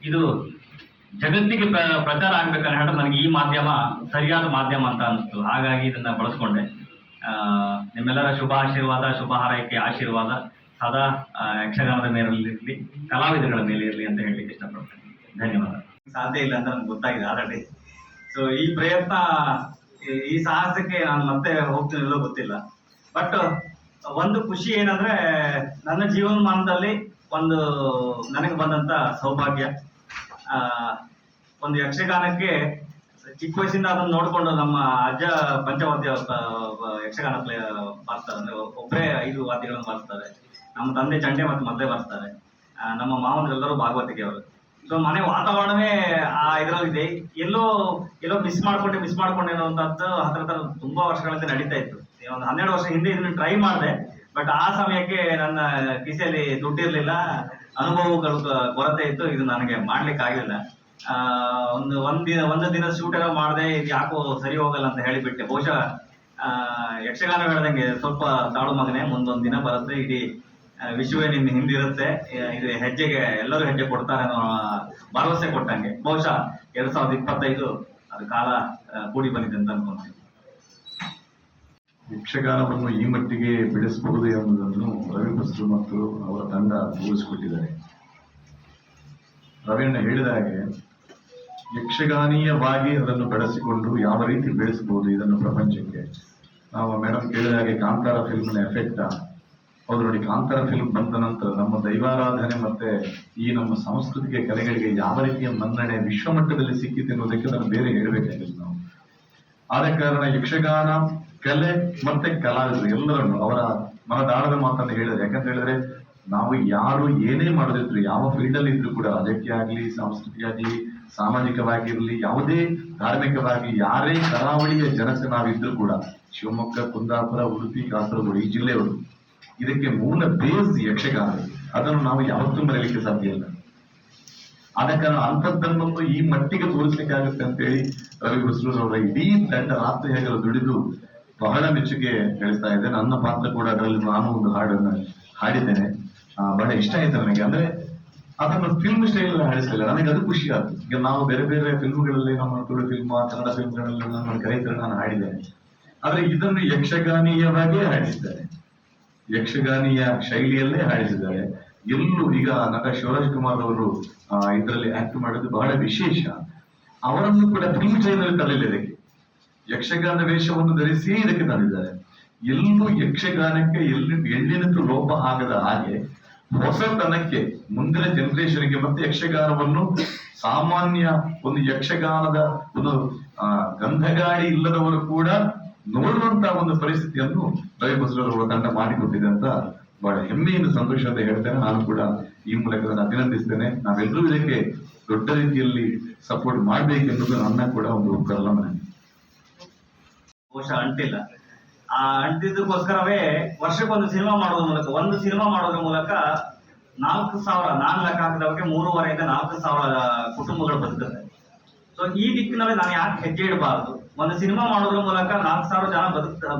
ಇದು ಜಗತ್ತಿಗೆ ಪ್ರಚಾರ ಆಗ್ಬೇಕಾದ್ರೆ ಹೇಳಿ ನನಗೆ ಈ ಮಾಧ್ಯಮ ಸರಿಯಾದ ಮಾಧ್ಯಮ ಅಂತ ಅನಿಸ್ತು. ಹಾಗಾಗಿ ಇದನ್ನ ಬಳಸ್ಕೊಂಡೆ. ನಿಮ್ಮೆಲ್ಲರ ಶುಭ ಆಶೀರ್ವಾದ, ಶುಭ ಹಾರೈಕೆ, ಆಶೀರ್ವಾದ ಸದಾ ಯಕ್ಷಗಾನದ ಮೇಲಿರಲಿ, ಕಲಾವಿದಗಳ ಮೇಲೆ ಇರಲಿ ಅಂತ ಹೇಳಲಿಕ್ಕೆ ಇಷ್ಟಪಡ್ತೇನೆ. ಧನ್ಯವಾದ. ಸಾಧ್ಯ ಇಲ್ಲ ಅಂತ ನನಗೆ ಗೊತ್ತಾಗಿದೆ ಆಲ್ರೆಡಿ. ಸೊ ಈ ಪ್ರಯತ್ನ, ಈ ಸಾಹಸಕ್ಕೆ ನಾನು ಮತ್ತೆ ಹೋಗ್ತೀನಿಲ್ಲೋ ಗೊತ್ತಿಲ್ಲ. ಬಟ್ ಒಂದು ಖುಷಿ ಏನಂದ್ರೆ, ನನ್ನ ಜೀವನಮಾನದಲ್ಲಿ ಒಂದು ನನಗೆ ಬಂದಂತ ಸೌಭಾಗ್ಯ, ಒಂದು ಯಕ್ಷಗಾನಕ್ಕೆ ಚಿಕ್ಕ ವಯಸ್ಸಿಂದ ಅದನ್ನು ನೋಡ್ಕೊಂಡು ನಮ್ಮ ಅಜ್ಜ ಪಂಚವಾದ್ಯ ಯಕ್ಷಗಾನ ಬಾರಿಸ್ತಾರೆ. ಅಂದ್ರೆ ಒಬ್ಬರೇ 5 ವಾದ್ಯಗಳನ್ನು ಬಾರಿಸ್ತಾರೆ. ನಮ್ಮ ತಂದೆ ಚಂಡೆ ಮತ್ತು ಮದ್ದೆ ಬಾರಿಸ್ತಾರೆ. ನಮ್ಮ ಮಾವನರೆಲ್ಲರೂ ಭಾಗವತಿಕೆ ಅವರು. ಸೊ ಮನೆ ವಾತಾವರಣವೇ ಆ ಇದರಲ್ಲಿದೆ. ಎಲ್ಲೋ ಮಿಸ್ ಮಾಡ್ಕೊಂಡೆ ಅನ್ನುವಂಥದ್ದು ಹತ್ರ ತುಂಬಾ ವರ್ಷಗಳಿಂದ ನಡೀತಾ ಇತ್ತು. ಒಂದು 12 ವರ್ಷ ಹಿಂದೆ ಇದನ್ನು ಟ್ರೈ ಮಾಡಿದೆ. ಬಟ್ ಆ ಸಮಯಕ್ಕೆ ನನ್ನ ಕಿಸೆಯಲ್ಲಿ ದುಡ್ಡಿರ್ಲಿಲ್ಲ, ಅನುಭವಗಳು ಕೊರತೆ ಇತ್ತು. ಇದು ನನಗೆ ಮಾಡ್ಲಿಕ್ಕೆ ಆಗಿಲ್ಲ. ಒಂದು ದಿನ ಶೂಟ್ ಎಲ್ಲ ಮಾಡಿದೆ. ಇದು ಯಾಕೋ ಸರಿ ಹೋಗಲ್ಲ ಅಂತ ಹೇಳಿಬಿಟ್ಟೆ. ಬಹುಶಃ ಯಕ್ಷಗಾನ ಹೇಳ್ದಂಗೆ ಸ್ವಲ್ಪ ತಾಳು ಮಗನೆ, ಮುಂದೊಂದು ದಿನ ಬರುತ್ತೆ, ಇಡೀ ವಿಶ್ವವೇ ನಿನ್ನ ಹಿಂದಿರುತ್ತೆ, ಇದು ಹೆಜ್ಜೆಗೆ ಎಲ್ಲರೂ ಹೆಜ್ಜೆ ಕೊಡ್ತಾರೆ ಅನ್ನೋ ಭರವಸೆ ಕೊಟ್ಟಂಗೆ ಬಹುಶಃ 2025 ಅದು ಕಾಲ ಕೂಡಿ ಬಂದಿದೆ ಅಂತ ಅನ್ಕೊಂತೀನಿ. ಯಕ್ಷಗಾನವನ್ನು ಈ ಮಟ್ಟಿಗೆ ಬೆಳೆಸಬಹುದು ಎನ್ನುವುದನ್ನು ರವಿ ಬಸ್ರು ಮತ್ತು ಅವರ ತಂಡ ತೋರಿಸಿಕೊಟ್ಟಿದ್ದಾರೆ. ರವಿಯಣ್ಣ ಹೇಳಿದ ಹಾಗೆ ಯಕ್ಷಗಾನೀಯವಾಗಿ ಅದನ್ನು ಬೆಳೆಸಿಕೊಂಡು ಯಾವ ರೀತಿ ಬೆಳೆಸಬಹುದು ಇದನ್ನು ಪ್ರಪಂಚಕ್ಕೆ. ನಾವು ಮೇಡಮ್ ಕೇಳಿದ ಹಾಗೆ ಕಾಂತಾರ ಫಿಲ್ಮ್ನ ಎಫೆಕ್ಟ್ ಹೌದು ನೋಡಿ. ಕಾಂತಾರ ಫಿಲ್ಮ್ ಬಂದ ನಂತರ ನಮ್ಮ ದೈವಾರಾಧನೆ ಮತ್ತೆ ಈ ನಮ್ಮ ಸಾಂಸ್ಕೃತಿಕ ಕಲೆಗಳಿಗೆ ಯಾವ ರೀತಿಯ ಮನ್ನಣೆ ವಿಶ್ವಮಟ್ಟದಲ್ಲಿ ಸಿಕ್ಕಿದೆ ಅನ್ನೋದಕ್ಕೆ ನಾನು ಬೇರೆ ಹೇಳಬೇಕಾಗಿಲ್ಲ ನಾವು. ಆದ ಕಾರಣ ಯಕ್ಷಗಾನ ಕಲೆ ಮತ್ತೆ ಕಲಾವಿದರು ಎಲ್ಲರನ್ನು ಅವರ ಮನದಾಳದ ಮಾತನ್ನು ಹೇಳಿದ್ರೆ, ಯಾಕಂತ ಹೇಳಿದ್ರೆ ನಾವು ಯಾರು ಏನೇ ಮಾಡೋದಿದ್ರು, ಯಾವ ಫೀಲ್ಡ್ ಅಲ್ಲಿ ಇದ್ರು ಕೂಡ, ಅದಕ್ಕೆ ಆಗ್ಲಿ ಸಾಂಸ್ಕೃತಿಕ ಆಗ್ಲಿ ಸಾಮಾಜಿಕವಾಗಿರ್ಲಿ, ಯಾವುದೇ ಧಾರ್ಮಿಕವಾಗಿ ಯಾರೇ ಕರಾವಳಿಯ ಜನತೆ ನಾವಿದ್ರು ಕೂಡ, ಶಿವಮೊಗ್ಗ, ಕುಂದಾಪುರ, ಉಡುಪಿ, ಕಾಸರಗೋಡು ಈ ಜಿಲ್ಲೆಯವರು, ಇದಕ್ಕೆ ಮೂಲ ಬೇಸ್ ಯಕ್ಷಗಾನ. ಅದನ್ನು ನಾವು ಯಾವತ್ತೂ ಮರೆಯಲಿಕ್ಕೆ ಸಾಧ್ಯ ಇಲ್ಲ. ಆದ ಕಾರಣ ಅಂಥದ್ದನ್ನೊಂದು ಈ ಮಟ್ಟಿಗೆ ತೋರಿಸಲಿಕ್ಕಾಗುತ್ತೆ ಅಂತೇಳಿ ರವಿ ಬಸ್ರೂರ್ ಅವರ ಇಡೀ ತಂಡ ರಾತ್ರಿ ಹೇಗಲು ದುಡಿದು ಬಹಳ ಮೆಚ್ಚುಗೆ ಗಳಿಸ್ತಾ ಇದೆ. ನನ್ನ ಪಾತ್ರ ಕೂಡ ಅದರಲ್ಲಿ ನಾನು ಒಂದು ಹಾಡನ್ನು ಹಾಡಿದ್ದೇನೆ. ಬಹಳ ಇಷ್ಟ ಆಯ್ತು ನನಗೆ. ಅಂದ್ರೆ ಅದನ್ನು ಫಿಲ್ಮ್ ಸ್ಟೈಲ್ ಹಾಡಿಸಲಿಲ್ಲ, ನನಗೆ ಅದು ಖುಷಿ ಆಯ್ತು. ಈಗ ನಾವು ಬೇರೆ ಬೇರೆ ಫಿಲ್ಮ್ಗಳಲ್ಲಿ, ನಮ್ಮ ತುಳು ಫಿಲ್ಮ್, ಕನ್ನಡ ಫಿಲ್ಮ್ಗಳಲ್ಲಿ ನನ್ನ ಕರೆಯಿದ್ರೆ ನಾನು ಹಾಡಿದ್ದೇನೆ. ಆದ್ರೆ ಇದನ್ನು ಯಕ್ಷಗಾನೀಯವಾಗೇ ಹಾಡಿಸಿದ್ದಾರೆ, ಯಕ್ಷಗಾನೀಯ ಶೈಲಿಯಲ್ಲೇ ಹಾಡಿಸಿದ್ದಾರೆ. ಎಲ್ಲೂ ಈಗ ನಟ ಶಿವರಾಜ್ ಕುಮಾರ್ ಅವರು ಇದರಲ್ಲಿ ಆಕ್ಟ್ ಮಾಡೋದು ಬಹಳ ವಿಶೇಷ. ಅವರನ್ನು ಕೂಡ ಫಿಲ್ಮ್ ಸ್ಟೈಲ್ ತರಲಿಲ್ಲ, ಇದಕ್ಕೆ ಯಕ್ಷಗಾನ ವೇಷವನ್ನು ಧರಿಸಿ ಇದಕ್ಕೆ ತಂದಿದ್ದಾರೆ. ಎಲ್ಲೂ ಯಕ್ಷಗಾನಕ್ಕೆ ಎಲ್ಲಿನಂತೂ ಲೋಪ ಆಗದ ಹಾಗೆ ಹೊಸತನಕ್ಕೆ ಮುಂದಿನ ಜನರೇಷನ್ಗೆ ಮತ್ತೆ ಯಕ್ಷಗಾನವನ್ನು ಸಾಮಾನ್ಯ ಒಂದು ಯಕ್ಷಗಾನದ ಒಂದು ಗಂಧಗಾಡಿ ಇಲ್ಲದವರು ಕೂಡ ನೋಡುವಂತಹ ಒಂದು ಪರಿಸ್ಥಿತಿಯನ್ನು ರವಿ ಬಸ್ರೂರ್ ತಂಡ ಮಾಡಿಕೊಟ್ಟಿದೆ ಅಂತ ಬಹಳ ಹೆಮ್ಮೆಯಿಂದ ಸಂತೋಷದಿಂದ ಹೇಳ್ತೇನೆ. ನಾನು ಕೂಡ ಈ ಮೂಲಕ ಅಭಿನಂದಿಸ್ತೇನೆ. ನಾವೆಲ್ಲರೂ ಇದಕ್ಕೆ ದೊಡ್ಡ ರೀತಿಯಲ್ಲಿ ಸಪೋರ್ಟ್ ಮಾಡ್ಬೇಕೆನ್ನುವುದು ನನ್ನ ಕೂಡ ಒಂದು ಉಪಕರಣ ಮನೆ. ಬಹುಶಃ ಅಂಟಿಲ್ಲ. ಆ ಅಂಟಿದ್ದಕ್ಕೋಸ್ಕರವೇ ವರ್ಷಕ್ಕೊಂದು ಸಿನಿಮಾ ಮಾಡೋದ್ರ ಮೂಲಕ, ಒಂದು ಸಿನಿಮಾ ಮಾಡೋದ್ರ ಮೂಲಕ 4,000 ನಾನು ಲೆಕ್ಕ ಹಾಕಿದವರಿಗೆ 3,500 ಇಂದ 4,000 ಕುಟುಂಬಗಳು ಬದುಕುತ್ತೆ. ಸೊ ಈ ದಿಕ್ಕಿನಲ್ಲಿ ನಾನು ಯಾಕೆ ಹೆಜ್ಜೆ ಇಡಬಾರದು? ಒಂದು ಸಿನಿಮಾ ಮಾಡೋದ್ರ ಮೂಲಕ 4,000 ಜನ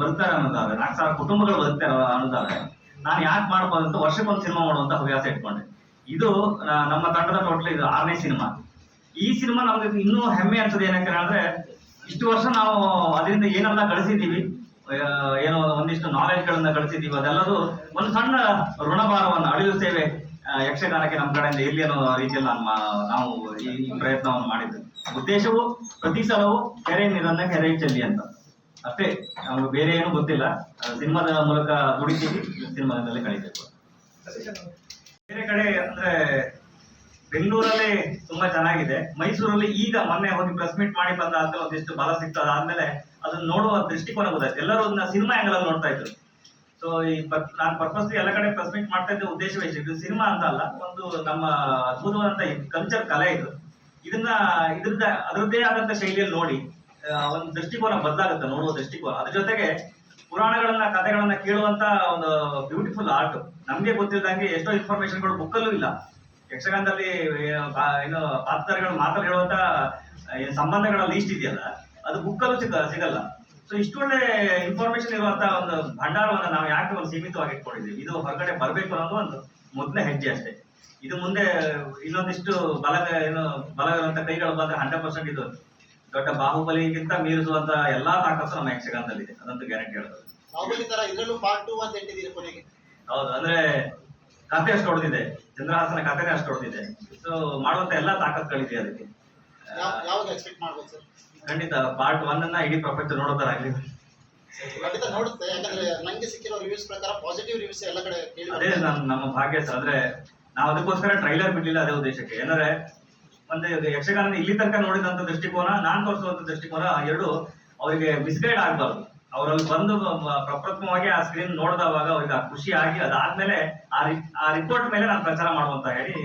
ಬದುಕ್ತಾರೆ ಅನ್ನೋದಾದ್ರೆ, 4,000 ಕುಟುಂಬಗಳು ಬದುಕ್ತಾರೆ ಅನ್ನೋದಾದ್ರೆ ನಾನು ಯಾಕೆ ಮಾಡ್ಬೋದು ಅಂತ ವರ್ಷಕ್ಕೊಂದು ಸಿನಿಮಾ ಮಾಡುವಂತ ಹವ್ಯಾಸ ಇಟ್ಕೊಂಡೆ. ಇದು ನಮ್ಮ ತಂಡದ ಟೋಟಲ್ ಇದು 6ನೇ ಸಿನಿಮಾ. ಈ ಸಿನಿಮಾ ನಮ್ಗೆ ಇನ್ನೂ ಹೆಮ್ಮೆ ಅನ್ಸೋದು ಏನಂತ ಹೇಳಿದ್ರೆ, ಇಷ್ಟು ವರ್ಷ ನಾವು ಅದರಿಂದ ಏನೆಲ್ಲ ಗಳಿಸಿದ್ದೀವಿ, ಏನೋ ಒಂದಿಷ್ಟು ನಾಲೆಡ್ಜ್ಗಳನ್ನ ಗಳಿಸಿದ್ದೀವಿ, ಅದೆಲ್ಲದು ಒಂದು ಸಣ್ಣ ಋಣಭಾರವನ್ನು, ಅಳಿಲು ಸೇವೆ ಯಕ್ಷಗಾನಕ್ಕೆ ನಮ್ಮ ಕಡೆಯಿಂದ ಇರ್ಲಿ ಅನ್ನೋ ರೀತಿಯಲ್ಲಿ ನಾವು ಈ ಪ್ರಯತ್ನವನ್ನು ಮಾಡಿದ್ವಿ. ಉದ್ದೇಶವು ಪ್ರತಿ ಸಲವೂ ಕೆರೆ ನೀರನ್ನ ಕೆರೆ ಚೆಲ್ಲಿ ಅಂತ ಅಷ್ಟೇ, ನಮ್ಗೆ ಬೇರೆ ಏನು ಗೊತ್ತಿಲ್ಲ. ಸಿನಿಮಾದ ಮೂಲಕ ದುಡಿತೀವಿ, ಸಿನಿಮಾದಲ್ಲೇ ಕಳೀಬೇಕು. ಬೇರೆ ಕಡೆ ಅಂದ್ರೆ ಬೆಂಗಳೂರಲ್ಲಿ ತುಂಬಾ ಚೆನ್ನಾಗಿದೆ. ಮೈಸೂರಲ್ಲಿ ಈಗ ಮೊನ್ನೆ ಹೋಗಿ ಪ್ರೆಸ್ ಮೀಟ್ ಮಾಡಿ ಬಂದಾದ್ಮೇಲೆ ಒಂದಿಷ್ಟು ಬಲ ಸಿಕ್ತು. ಅದಾದ್ಮೇಲೆ ಅದನ್ನ ನೋಡುವ ದೃಷ್ಟಿಕೋನ ಗೊತ್ತಾಯ್ತು. ಎಲ್ಲರೂ ಅದನ್ನ ಸಿನಿಮಾ ಆಂಗಲ್ ಅಲ್ಲಿ ನೋಡ್ತಾ ಇದ್ರು. ಸೊ ನಾನು ಪರ್ಪಸ್ಲಿ ಎಲ್ಲ ಕಡೆ ಪ್ರೆಸ್ ಮೀಟ್ ಮಾಡ್ತಾ ಇದ್ದ ಉದ್ದೇಶವೇ ಇದು ಸಿನಿಮಾ ಅಂತ ಅಲ್ಲ, ಒಂದು ನಮ್ಮ ಅದ್ಭುತವಾದಂತ ಕಲ್ಚರ್ ಕಲೆ ಇದು. ಅದರದ್ದೇ ಆದಂತ ಶೈಲಿಯಲ್ಲಿ ನೋಡಿ ಒಂದು ದೃಷ್ಟಿಕೋನ ಬದಲಾಗುತ್ತೆ, ನೋಡುವ ದೃಷ್ಟಿಕೋನ. ಅದ್ರ ಜೊತೆಗೆ ಪುರಾಣಗಳನ್ನ, ಕಥೆಗಳನ್ನ ಕೇಳುವಂತ ಒಂದು ಬ್ಯೂಟಿಫುಲ್ ಆರ್ಟ್. ನಮ್ಗೆ ಗೊತ್ತಿಲ್ಲದಂಗೆ ಎಷ್ಟೋ ಇನ್ಫಾರ್ಮೇಶನ್ಗಳು ಬುಕ್ಕಲ್ಲೂ ಇಲ್ಲ. ಯಕ್ಷಗಾನದಲ್ಲಿ ಏನು ಪಾತ್ರಗಳು ಮಾತಲ್ಲಿ ಹೇಳುವಂತ ಸಂಬಂಧಗಳ ಲೀಸ್ಟ್ ಇದೆಯಲ್ಲ, ಅದು ಬುಕ್ಕಲ್ಲೂ ಸಿಗಲ್ಲ. ಸೊ ಇಷ್ಟು ಒಳ್ಳೆ ಇನ್ಫಾರ್ಮೇಶನ್ ಇರುವಂತ ಒಂದು ಭಂಡಾರವನ್ನು ನಾವು ಯಾಕೆ ಒಂದು ಸೀಮಿತವಾಗಿ ಇಟ್ಕೊಂಡಿದ್ದೀವಿ? ಇದು ಹೊರಗಡೆ ಬರಬೇಕು ಅನ್ನೋದು ಒಂದು ಮೊದಲನೇ ಹೆಜ್ಜೆ ಅಷ್ಟೇ. ಇದು ಮುಂದೆ ಇನ್ನೊಂದಿಷ್ಟು ಬಲವಿರುವಂತ ಕೈಗಳು ಬಂದ್ರೆ 100% ಇದು ದೊಡ್ಡ ಬಾಹುಬಲಿಗಿಂತ ಮೀರಿಸುವಂತ ಎಲ್ಲಾ ತಾಕತ್ತು ನಮ್ಮ ಯಕ್ಷಗಾನದಲ್ಲಿದೆ, ಅದಂತೂ ಗ್ಯಾರಂಟಿ ಹೇಳ್ತದೆ. ಬಾಹುಬಲಿ ತರ ಇದ್ರಲ್ಲೂ ಪಾರ್ಟ್ 2 ಅಂತ ಇಟ್ಟಿದ್ದೀರಿ ಕೊನೆಗೆ. ಹೌದು, ಅಂದ್ರೆ ಕಥೆ ಅಷ್ಟು ಹೊಡೆದಿದೆ, ಚಂದ್ರಹಾಸನ ಕಥೆನೇ ಅಷ್ಟು ಹೊಡೆದಿದೆ. ಸೊ ಮಾಡುವಂತ ಎಲ್ಲಾ ತಾಕತ್ಗಳಿದೆ ಅದಕ್ಕೆ. ಯಾವಾಗ ಎಕ್ಸ್ಪೆಕ್ಟ್ ಮಾಡ್ಬೋದು ಸರ್? ಖಂಡಿತ ಪಾರ್ಟ್ 1 ಅನ್ನ ಇಡೀ ಪ್ರಪಂಚ ನೋಡೋದಾಗ್ಲಿ. ಖಂಡಿತ ನೋಡುತ್ತೆ, ಯಾಕಂದ್ರೆ ನಂಗೆ ಸಿಕ್ಕಿರೋ ರಿವ್ಯೂಸ್ ಪ್ರಕಾರ ಪಾಸಿಟಿವ್ ರಿವ್ಯೂಸ್ ಎಲ್ಲ ಕಡೆ ಕೇಳಿ ಅದೇ ನಮ್ಮ ಭಾಗ್ಯ ಸರ್. ಅಂದ್ರೆ ನಾವು ಅದಕ್ಕೋಸ್ಕರ ಟ್ರೈಲರ್ ಬಿಡ್ಲಿಲ್ಲ, ಅದೇ ಉದ್ದೇಶಕ್ಕೆ. ಏನಂದ್ರೆ ಒಂದು ಯಕ್ಷಗಾನ ಇಲ್ಲಿ ತನಕ ನೋಡಿದಂತ ದೃಷ್ಟಿಕೋನ, ನಾನ್ ತೋರಿಸುವಂತ ದೃಷ್ಟಿಕೋನ ಎರಡು ಅವರಿಗೆ ಮಿಸ್ಗೈಡ್ ಆಗ್ಬಾರ್ದು. ಅವರಲ್ಲಿ ಬಂದು ಪ್ರಪ್ರಥಮವಾಗಿ ಆ ಸ್ಕ್ರೀನ್ ನೋಡಿದವಾಗ ಅವ್ರಿಗೆ ಆ ಖುಷಿ ಆಗಿ ಅದಾದ್ಮೇಲೆ ಆ ರಿಪೋರ್ಟ್ ಮೇಲೆ ನಾನು ಪ್ರಚಾರ ಮಾಡುವಂತ ಹೇಳಿ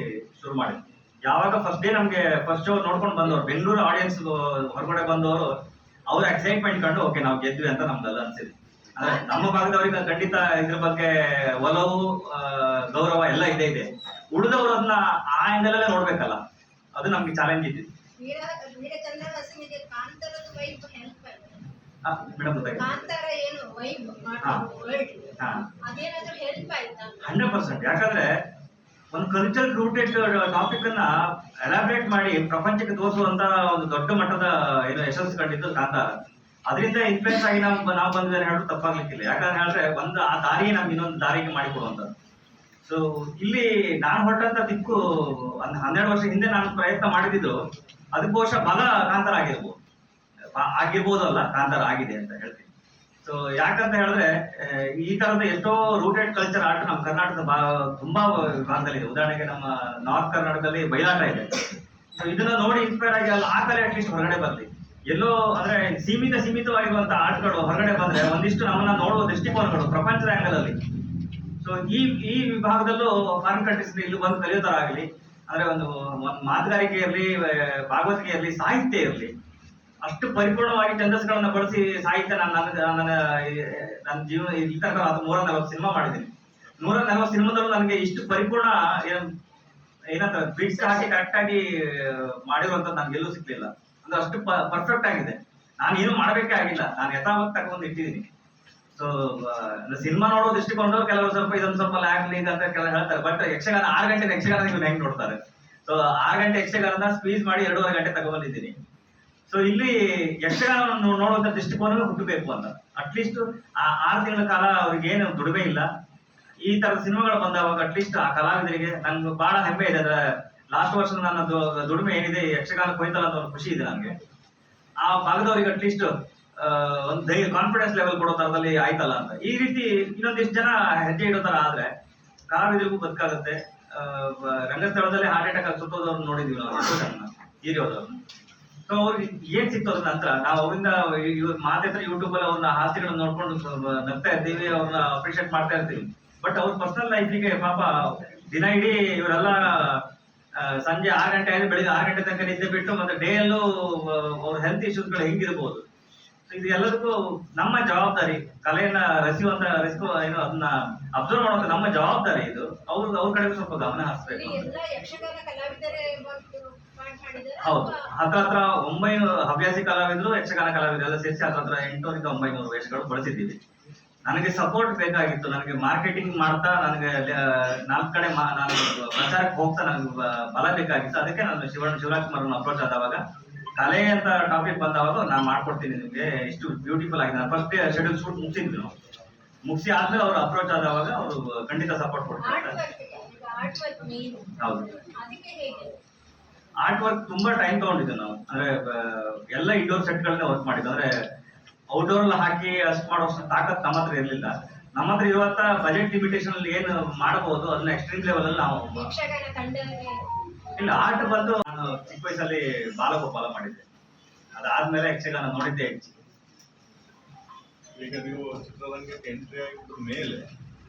ಶುರು ಮಾಡಿದ್ವಿ. ಯಾವಾಗ ಫಸ್ಟ್ ಡೇ ನಮ್ಗೆ ಫಸ್ಟ್ ಶೋ ನೋಡ್ಕೊಂಡು ಬಂದವರು ಬೆಂಗಳೂರು ಆಡಿಯನ್ಸ್ ಹೊರಗಡೆ ಬಂದವರು ಅವ್ರ ಎಕ್ಸೈಟ್ಮೆಂಟ್ ಕಂಡು ಓಕೆ ನಾವು ಗೆದ್ವಿ ಅಂತ ನಮ್ಗೆಲ್ಲ ಅನ್ಸಿದೆ. ಅಂದ್ರೆ ನಮ್ಮ ಭಾಗದವ್ರಿಗೆ ಖಂಡಿತ ಇದ್ರ ಬಗ್ಗೆ ಒಲವು ಗೌರವ ಎಲ್ಲ ಇದೆ. ಉಳಿದವರು ಅದನ್ನ ಆ ಆಂಗಲ್ ಅಲ್ಲೇ ನೋಡ್ಬೇಕಲ್ಲ, ಅದು ನಮ್ಗೆ ಚಾಲೆಂಜ್ ಇದ್ದಿದ್ದು. ಮೇಡಮ್ ಗೊತ್ತಾಗಿದೆ. 100%. ಯಾಕಂದ್ರೆ ಒಂದು ಕಲ್ಚರ್ ರೂಟೆಡ್ ಟಾಪಿಕ್ ಅನ್ನ ಎಲಾಬ್ರೇಟ್ ಮಾಡಿ ಪ್ರಪಂಚಕ್ಕೆ ತೋರಿಸುವಂತ ಒಂದು ದೊಡ್ಡ ಮಟ್ಟದ ಯಶಸ್ಸು ಕಂಡಿದ್ದು ಕಾಂತಾರ. ಅದರಿಂದ ಇನ್ಫ್ಲೂಯೆನ್ಸ್ ಆಗಿ ನಾವು ಬಂದ್ವಿ ಅಂತ ಹೇಳೋದು ತಪ್ಪಾಗ್ಲಿಕ್ಕಿಲ್ಲ. ಯಾಕಂದ್ರೆ ಹೇಳಿದ್ರೆ ಒಂದು ಆ ದಾರಿ ನಮ್ಗೆ ಇನ್ನೊಂದು ದಾರಿಗೆ ಮಾಡಿಕೊಡುವಂಥದ್ದು. ಸೊ ಇಲ್ಲಿ ನಾನು ಹೊರಟಂತ ದಿಕ್ಕು 12 ವರ್ಷ ಹಿಂದೆ ನಾನು ಪ್ರಯತ್ನ ಮಾಡಿದ್ದು ಅದಕ್ಕೋಶ ಬಲ ಕಾಂತಾರ ಆಗಿರ್ಬೋದಲ್ಲ, ಕಾಂತಾರ ಆಗಿದೆ ಅಂತ ಹೇಳ್ತೀನಿ. ಸೊ ಯಾಕಂತ ಹೇಳಿದ್ರೆ ಈ ತರದ ಎಷ್ಟೋ ರೂಟೆಡ್ ಕಲ್ಚರ್ ಆರ್ಟ್ ನಮ್ಮ ಕರ್ನಾಟಕದ ತುಂಬಾ ಭಾಗದಲ್ಲಿದೆ. ಉದಾಹರಣೆಗೆ ನಮ್ಮ ನಾರ್ತ್ ಕರ್ನಾಟಕದಲ್ಲಿ ಬಯಲಾಟ ಇದೆ. ಸೊ ಇದನ್ನ ನೋಡಿ ಇನ್ಸ್ಪೈರ್ ಆಗಿ ಅಲ್ಲಿ ಆ ಕಲೆ ಅಟ್ಲೀಸ್ಟ್ ಹೊರಗಡೆ ಬರ್ಲಿ. ಎಲ್ಲೋ ಅಂದ್ರೆ ಸೀಮಿತವಾಗಿರುವಂತ ಆರ್ಟ್ಗಳು ಹೊರಗಡೆ ಬಂದ್ರೆ ಒಂದಿಷ್ಟು ನಮ್ಮನ್ನ ನೋಡುವ ದೃಷ್ಟಿಕೋನಗಳು ಪ್ರಪಂಚದ ಆಂಗಲ್ ಅಲ್ಲಿ. ಸೊ ಈ ವಿಭಾಗದಲ್ಲೂ ಫಾರಿನ್ ಕಂಟ್ರೀಸ್ ಇಲ್ಲಿ ಬಂದು ಕಲಿಯೋ ತರ ಆಗಲಿ. ಅಂದ್ರೆ ಒಂದು ಮಾತುಗಾರಿಕೆ ಇರಲಿ, ಭಾಗವತಿಕೆ ಇರಲಿ, ಸಾಹಿತ್ಯ ಇರಲಿ, ಅಷ್ಟು ಪರಿಪೂರ್ಣವಾಗಿ ಛಂದಸ್ಗಳನ್ನ ಬಳಸಿ ಸಾಹಿತ್ಯ ನನ್ನ ಜೀವನ ಈ ತನಕ 140 ಸಿನಿಮಾ ಮಾಡಿದ್ದೀನಿ. 140 ಸಿನಿಮಾದಲ್ಲೂ ನನಗೆ ಇಷ್ಟು ಪರಿಪೂರ್ಣ ಏನಂತ ಬಿಟ್ಸ್ ಹಾಕಿ ಕರೆಕ್ಟ್ ಆಗಿ ಮಾಡಿರುವಂತ ನನ್ಗೆ ಎಲ್ಲೂ ಸಿಗ್ಲಿಲ್ಲ. ಅಂದ್ರೆ ಅಷ್ಟು ಪರ್ಫೆಕ್ಟ್ ಆಗಿದೆ. ನಾನು ಏನು ಮಾಡಬೇಕೇ ಆಗಿಲ್ಲ, ನಾನು ಯಥಾವತ್ ತಗೊಂಡು ಇಟ್ಟಿದ್ದೀನಿ. ಸೊ ಸಿನಿಮಾ ನೋಡೋ ದೃಷ್ಟಿಕೊಂಡವ್ರು ಕೆಲವರು ಸ್ವಲ್ಪ ಇದೊಂದು ಸ್ವಲ್ಪ ಲ್ಯಾಗ್ ಅಂತ ಕೆಲವರು ಹೇಳ್ತಾರೆ. ಬಟ್ ಯಕ್ಷಗಾನ 6 ಗಂಟೆ ಯಕ್ಷಗಾನ ನೀವು ಹೆಂಗ್ ನೋಡ್ತಾರೆ? ಸೊ 6 ಗಂಟೆ ಯಕ್ಷಗಾನದ ಸ್ಕ್ವೀಸ್ ಮಾಡಿ 2.5 ಗಂಟೆ ತಗೊಂಡ್ಬಂದಿದ್ದೀನಿ. ಸೊ ಇಲ್ಲಿ ಯಕ್ಷಗಾನ ನೋಡುವಂತ ದೃಷ್ಟಿಕೋನವೇ ಹುಟ್ಟಬೇಕು ಅಂತ. ಅಟ್ಲೀಸ್ಟ್ ಆ 6 ತಿಂಗಳ ಕಾಲ ಅವ್ರಿಗೆ ಏನು ದುಡಿಮೆ ಇಲ್ಲ. ಈ ತರದ ಸಿನಿಮಾಗಳು ಬಂದಾಗ ಅಟ್ಲೀಸ್ಟ್ ಆ ಕಲಾವಿದರಿಗೆ ನನ್ಗೆ ಬಹಳ ಹೆಮ್ಮೆ ಇದೆ. ಅಂದ್ರೆ ಲಾಸ್ಟ್ ವರ್ಷ ನನ್ನ ದುಡಿಮೆ ಏನಿದೆ ಯಕ್ಷಗಾನಕ್ಕೆ ಹೋಯ್ತಲ್ಲ ಅಂತ ಒಂದು ಖುಷಿ ಇದೆ ನನಗೆ. ಆ ಭಾಗದವ್ರಿಗೆ ಅಟ್ಲೀಸ್ಟ್ ಒಂದು ಕಾನ್ಫಿಡೆನ್ಸ್ ಲೆವೆಲ್ ಕೊಡೋ ತರದಲ್ಲಿ ಆಯ್ತಲ್ಲ ಅಂತ. ಈ ರೀತಿ ಇನ್ನೊಂದಿಷ್ಟು ಜನ ಹೆಜ್ಜೆ ಇಡೋ ತರ ಆದ್ರೆ ಕಲಾವಿದರಿಗೂ ಬದುಕಾಗುತ್ತೆ. ರಂಗಸ್ಥಳದಲ್ಲಿ ಹಾರ್ಟ್ ಅಟ್ಯಾಕ್ ಆಗಿ ಸುತ್ತೋದವ್ರು ನೋಡಿದೀವಿ ನಾವು, ಹೀರೋದವ್ರು. ಸೊ ಅವ್ರಿಗೆ ಏನ್ ಸಿಕ್ತು ಅದ್ರ ನಂತರ ನಾವು ಅವರಿಂದ ಮಾತಾಡ್ತಾರೆ ಯೂಟ್ಯೂಬ್ ಅಲ್ಲಿ ಅವ್ರನ್ನ ಹಾಸ್ಯಗಳನ್ನ ನೋಡ್ಕೊಂಡು ನಗ್ತಾ ಇರ್ತೀವಿ, ಅವ್ರನ್ನ ಅಪ್ರಿಶಿಯೇಟ್ ಮಾಡ್ತಾ ಇರ್ತೀವಿ. ಬಟ್ ಅವ್ರ ಪರ್ಸನಲ್ ಲೈಫಿಗೆ ಪಾಪ ದಿನ ಇಡೀ ಇವರೆಲ್ಲ ಸಂಜೆ 6 ಗಂಟೆ ಆದ್ರೆ ಬೆಳಿಗ್ಗೆ 6 ಗಂಟೆ ತನಕ ನಿದ್ದೆ ಬಿಟ್ಟು ಮತ್ತೆ ಡೇ ಅಲ್ಲೂ ಅವ್ರ ಹೆಲ್ತ್ ಇಶ್ಯೂಸ್ಗಳು ಹೆಂಗಿರ್ಬೋದು. ಸೊ ಇದು ಎಲ್ಲದಕ್ಕೂ ನಮ್ಮ ಜವಾಬ್ದಾರಿ. ಕಲೆಯನ್ನ ಏನು ಅದನ್ನ ಅಬ್ಸರ್ವ್ ಮಾಡುವಂತ ನಮ್ಮ ಜವಾಬ್ದಾರಿ ಇದು. ಅವ್ರ ಕಡೆ ಸ್ವಲ್ಪ ಗಮನ ಹರಿಸ್ಬೇಕು. ಹೌದು, ಹತ್ರ 900 ಹವ್ಯಾಸಿ ಕಲಾವಿದರು, ಯಕ್ಷಗಾನ ಕಲಾವಿದರು ಎಲ್ಲ ಸೇರಿಸಿ ಹತ್ರ 800 ರಿಂದ 900 ವೇಷಗಳು ಬಳಸಿದ್ದೀವಿ. ನನಗೆ ಸಪೋರ್ಟ್ ಬೇಕಾಗಿತ್ತು. ನನಗೆ ಮಾರ್ಕೆಟಿಂಗ್ ಮಾಡ್ತಾ ನನಗೆ 4 ಕಡೆ ನಾನು ಪ್ರಚಾರಕ್ಕೆ ಹೋಗ್ತಾ ನನಗೆ ಬಲ ಬೇಕಾಗಿತ್ತು. ಅದಕ್ಕೆ ನಾನು ಶಿವರಾಜ್ ಕುಮಾರ್ ಅಪ್ರೋಚ್ ಆದವಾಗ ಕಲೆ ಅಂತ ಟಾಪಿಕ್ ಬಂದವಾಗ ನಾನು ಮಾಡ್ಕೊಡ್ತೀನಿ ನಿಮಗೆ, ಇಷ್ಟು ಬ್ಯೂಟಿಫುಲ್ ಆಗಿದೆ. ನಾನು ಫಸ್ಟ್ ಶೆಡ್ಯೂಲ್ ಶೂಟ್ ಮುಗಿಸಿದ್ವಿ ನಾವು. ಮುಗಿಸಿ ಆದ್ಮೇಲೆ ಅವರು ಅಪ್ರೋಚ್ ಆದವಾಗ ಅವರು ಖಂಡಿತ ಸಪೋರ್ಟ್ ಕೊಡ್ತಾರೆ. ಹೌದು, ಆರ್ಟ್ ವರ್ಕ್ ತುಂಬಾ ಟೈಮ್ ತಗೊಂಡಿದ್ದೆ ನಾವು. ಅಂದ್ರೆ ಎಲ್ಲ ಇಂಡೋರ್ ಸೆಟ್ ಗಳನ್ನ ವರ್ಕ್ ಮಾಡಿದ್ದು. ಅಂದ್ರೆ ಔಟ್ಡೋರ್ ಅಲ್ಲಿ ಹಾಕಿ ಅಷ್ಟು ಮಾಡೋಷ್ಟು ತಾಕತ್ ನಮ್ಮ ಹತ್ರ ಇರ್ಲಿಲ್ಲ. ನಮ್ಮ ಹತ್ರ ಇರುವಂತ ಬಜೆಟ್ ಲಿಮಿಟೇಷನ್ ಅಲ್ಲಿ ಏನು ಮಾಡಬಹುದು ಅದನ್ನ ಎಕ್ಸ್ಟ್ರೀಮ್ ಲೆವೆಲ್ ಅಲ್ಲಿ ನಾವು ಇಲ್ಲ. ಆರ್ಟ್ ಬಂದು ನಾನು ಚಿಕ್ಕ ವಯಸ್ಸಲ್ಲಿ ಬಾಲಗೋಪಾಲ ಮಾಡಿದ್ದೆ. ಅದಾದ್ಮೇಲೆ ಯಕ್ಷಗಾನ ನೋಡಿದ್ದೆ ಹೆಚ್ಚು. ಈಗ ನೀವು ಚಿತ್ರರಂಗಕ್ಕೆ ಎಂಟ್ರಿ ಆಗಿದ್ದ ಮೇಲೆ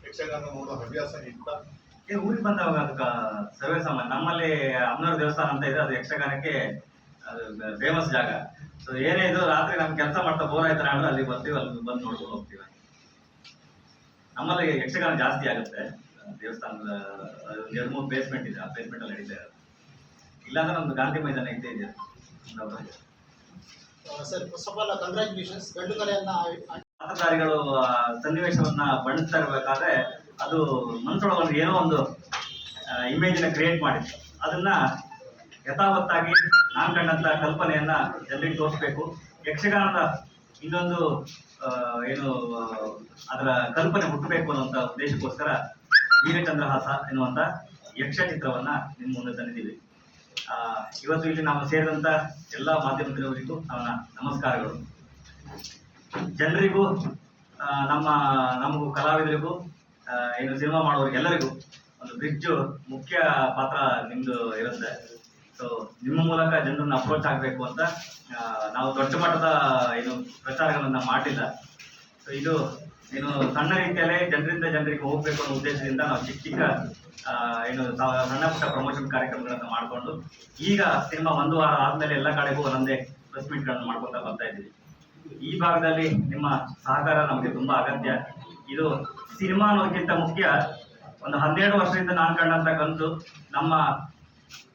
ಯಕ್ಷಗಾನ ನೋಡೋ ಹವ್ಯಾಸ ಇತ್ತ? ಊರಿಗೆ ಬಂದಾಗ ಅದಕ್ಕೆ ಸರ್ವೇ ಸಾಮಾನ್ಯ. ನಮ್ಮಲ್ಲಿ ಅಮ್ಮನವ್ರ ದೇವಸ್ಥಾನ ಅಂತ ಇದೆ, ಅದು ಯಕ್ಷಗಾನಕ್ಕೆ ಅದು ಫೇಮಸ್ ಜಾಗ. ಸೊ ಏನೇ ಇದು ರಾತ್ರಿ ನಮ್ಗೆ ಕೆಲಸ ಮಾಡ್ತಾ ಬೋರ್ ಆಯ್ತಾರ ಅಂದ್ರೆ ಅಲ್ಲಿ ಬರ್ತೀವಿ, ಅಲ್ಲಿ ಬಂದು ನೋಡ್ಕೊಂಡು ಹೋಗ್ತೀವಿ. ನಮ್ಮಲ್ಲಿ ಯಕ್ಷಗಾನ ಜಾಸ್ತಿ ಆಗುತ್ತೆ. ದೇವಸ್ಥಾನದ 2-3 ಬೇಸ್ಮೆಂಟ್ ಇದೆ, ಆ ಬೇಸ್ಮೆಂಟ್ ಅಲ್ಲಿ ನಡೀತಾ ಇರೋದು. ಇಲ್ಲಾಂದ್ರೆ ನಮ್ದು ಗಾಂಧಿ ಮೈದಾನ ಇದ್ದೇ ಇದೆ. Sir, first of all congratulations. ಗಂಡು ಕಲೆಯನ್ನ ಪಾತ್ರಧಾರಿಗಳು ಸನ್ನಿವೇಶವನ್ನ ಬಣ್ಣಿಸ್ತಾ ಇರ್ಬೇಕಾದ್ರೆ ಅದು ಮನಸ್ಸೊಳಗೆ ಏನೋ ಒಂದು ಇಮೇಜನ್ನ ಕ್ರಿಯೇಟ್ ಮಾಡಿತ್ತು. ಅದನ್ನ ಯಥಾವತ್ತಾಗಿ ನಾನು ಕಂಡಂತ ಕಲ್ಪನೆಯನ್ನ ಜನರಿಗೆ ತೋರಿಸ್ಬೇಕು. ಯಕ್ಷಗಾನದ ಇನ್ನೊಂದು ಏನು ಅದರ ಕಲ್ಪನೆ ಹುಟ್ಟಬೇಕು ಅನ್ನುವಂಥ ಉದ್ದೇಶಕ್ಕೋಸ್ಕರ ವೀರಚಂದ್ರಹಾಸ ಎನ್ನುವಂತ ಯಕ್ಷ ಚಿತ್ರವನ್ನ ನಿಮ್ಮ ಮುಂದೆ ತಂದಿದ್ದೀವಿ. ಇವತ್ತು ಇಲ್ಲಿ ನಾವು ಸೇರಿದಂತ ಎಲ್ಲ ಮಾಧ್ಯಮದವರಿಗೂ ನನ್ನ ನಮಸ್ಕಾರಗಳು. ಜನರಿಗೂ ನಮಗೂ ಕಲಾವಿದರಿಗೂ ಏನು ಸಿನಿಮಾ ಮಾಡೋರಿಗೆ ಎಲ್ಲರಿಗೂ ಒಂದು ಬ್ರಿಡ್ಜ್ ಮುಖ್ಯ ಪಾತ್ರ ನಿಮ್ದು ಇರುತ್ತೆ. ಸೊ ನಿಮ್ಮ ಮೂಲಕ ಜನರನ್ನ ಅಪ್ರೋಚ್ ಆಗಬೇಕು ಅಂತ ನಾವು ದೊಡ್ಡ ಮಟ್ಟದ ಏನು ಪ್ರಚಾರಗಳನ್ನ ಮಾಡಿಲ್ಲ. ಸೊ ಇದು ಏನು ಸಣ್ಣ ರೀತಿಯಲ್ಲೇ ಜನರಿಂದ ಜನರಿಗೆ ಹೋಗ್ಬೇಕು ಅನ್ನೋ ಉದ್ದೇಶದಿಂದ ನಾವು ಚಿಕ್ಕ ಚಿಕ್ಕ ಏನು ಸಣ್ಣ ಪುಟ್ಟ ಪ್ರಮೋಷನ್ ಕಾರ್ಯಕ್ರಮಗಳನ್ನ ಮಾಡಿಕೊಂಡು ಈಗ ಸಿನಿಮಾ 1 ವಾರ ಆದ್ಮೇಲೆ ಎಲ್ಲ ಕಡೆಗೂ ಒಂದೊಂದೇ ಪ್ರೆಸ್ ಮೀಟ್ಗಳನ್ನ ಮಾಡ್ಕೊತಾ ಬರ್ತಾ ಇದ್ದೀವಿ. ಈ ಭಾಗದಲ್ಲಿ ನಿಮ್ಮ ಸಹಕಾರ ನಮಗೆ ತುಂಬಾ ಅಗತ್ಯ. ಇದು ಸಿನಿಮಾ ಅನ್ನೋದಕ್ಕಿಂತ ಮುಖ್ಯ ಒಂದು 12 ವರ್ಷದಿಂದ ನಾನು ಕಂಡಂತ ಕನಸು ನಮ್ಮ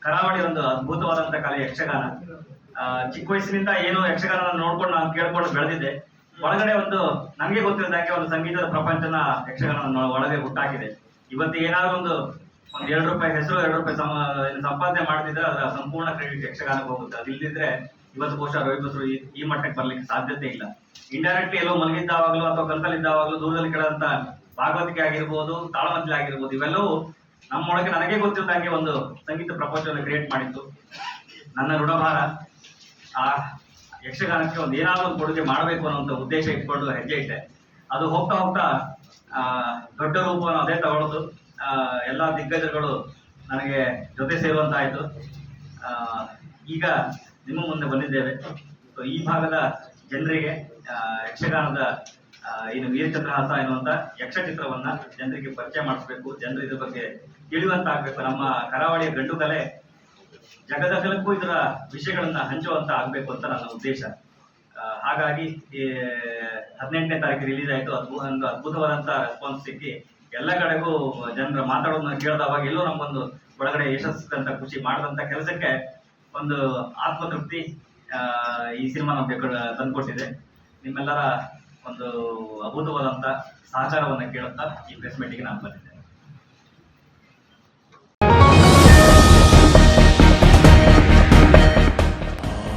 ಕರಾವಳಿ ಒಂದು ಅದ್ಭುತವಾದಂತ ಕಲೆ ಯಕ್ಷಗಾನ. ಚಿಕ್ಕ ವಯಸ್ಸಿನಿಂದ ಏನು ಯಕ್ಷಗಾನ ನೋಡ್ಕೊಂಡು ನಾನು ಕೇಳ್ಕೊಂಡು ಬೆಳೆದಿದ್ದೆ. ಒಳಗಡೆ ಒಂದು ನನಗೆ ಗೊತ್ತಿರೋದಾಗೆ ಒಂದು ಸಂಗೀತದ ಪ್ರಪಂಚನ ಯಕ್ಷಗಾನ ಒಳಗೆ ಹುಟ್ಟಾಕಿದೆ. ಇವತ್ತು ಏನಾದ್ರು ಒಂದು ₹2 ಹೆಸರು ₹2 ಸಂಪಾದನೆ ಮಾಡ್ತಿದ್ರೆ ಅದರ ಸಂಪೂರ್ಣ ಕ್ರೆಡಿಟ್ ಯಕ್ಷಗಾನಕ್ಕೆ ಹೋಗುತ್ತೆ. ಅದಿಲ್ಲದಿದ್ರೆ ಇವತ್ತು ಬಹುಶಃ ರವಿ ಬಸರು ಈ ಮಟ್ಟಕ್ಕೆ ಬರ್ಲಿಕ್ಕೆ ಸಾಧ್ಯತೆ ಇಲ್ಲ. ಇಂಡೈರೆಕ್ಟ್ಲಿ ಎಲ್ಲೋ ಮಲಗಿದ್ದಾವಾಗಲೂ ಅಥವಾ ಕಲ್ಕಲ್ಲಿದ್ದಾವಾಗಲೂ ದೂರದಲ್ಲಿ ಕೇಳಂತ ಭಾಗವತಿಕೆ ಆಗಿರ್ಬೋದು, ತಾಳಮದ್ದಲೆ ಆಗಿರ್ಬೋದು, ಇವೆಲ್ಲವೂ ನಮ್ಮೊಳಗೆ ನನಗೆ ಗೊತ್ತಿದ್ದಂಗೆ ಒಂದು ಸಂಗೀತ ಪ್ರಪಂಚವನ್ನು ಕ್ರಿಯೇಟ್ ಮಾಡಿತ್ತು. ನನ್ನ ಋಣಭಾರ ಆ ಯಕ್ಷಗಾನಕ್ಕೆ ಒಂದು ಏನಾದರೂ ಒಂದು ಕೊಡುಗೆ ಮಾಡಬೇಕು ಅನ್ನೋಂಥ ಉದ್ದೇಶ ಇಟ್ಕೊಂಡು ಹೆಜ್ಜೆ ಇಟ್ಟೆ. ಅದು ಹೋಗ್ತಾ ಹೋಗ್ತಾ ದೊಡ್ಡ ರೂಪವನ್ನು ಅದೇ ತಗೊಳ್ಳೋದು. ಎಲ್ಲ ದಿಗ್ಗಜಗಳು ನನಗೆ ಜೊತೆ ಸೇರುವಂತಾಯಿತು. ಈಗ ನಿಮ್ಮ ಮುಂದೆ ಬಂದಿದ್ದೇವೆ. ಸೊ ಈ ಭಾಗದ ಜನರಿಗೆ ಯಕ್ಷಗಾನದ ಏನು ವೀರಚಂದ್ರಹಾಸ ಎನ್ನುವಂತ ಯಕ್ಷ ಚಿತ್ರವನ್ನ ಜನರಿಗೆ ಪರಿಚಯ ಮಾಡಿಸ್ಬೇಕು, ಜನರು ಇದ್ರ ಬಗ್ಗೆ ತಿಳಿಯುವಂತ ಆಗ್ಬೇಕು. ನಮ್ಮ ಕರಾವಳಿಯ ಗಂಡು ಕಲೆ ಜಗದಗಲಕ್ಕೂ ಇದರ ವಿಷಯಗಳನ್ನ ಹಂಚುವಂತ ಆಗ್ಬೇಕು ಅಂತ ನನ್ನ ಉದ್ದೇಶ. ಹಾಗಾಗಿ 18ನೇ ತಾರೀಕು ರಿಲೀಸ್ ಆಯ್ತು. ಒಂದು ಅದ್ಭುತವಾದಂತ ರೆಸ್ಪಾನ್ಸ್ ಸಿಕ್ಕಿ ಎಲ್ಲ ಕಡೆಗೂ ಜನರ ಮಾತಾಡೋದನ್ನ ಕೇಳಿದವಾಗ ಎಲ್ಲೋ ನಮ್ಗೊಂದು ಒಳಗಡೆ ಯಶಸ್ಸಂತ ಖುಷಿ ಮಾಡಿದಂತ ಕೆಲಸಕ್ಕೆ ಒಂದು ಆತ್ಮತೃಪ್ತಿ ಈ ಸಿನಿಮಾ ನಮ್ಗೆ ತಂದುಕೊಟ್ಟಿದೆ. ನಿಮ್ಮೆಲ್ಲರ ಒಂದು ಅದ್ಭುತವಾದಂತ ಸಹಕಾರವನ್ನ ಕೇಳುತ್ತಾ ಈ ಪ್ರೆಸ್ ಮೀಟಿಗೆ ನಾನು ಬಂದಿದ್ದೆ.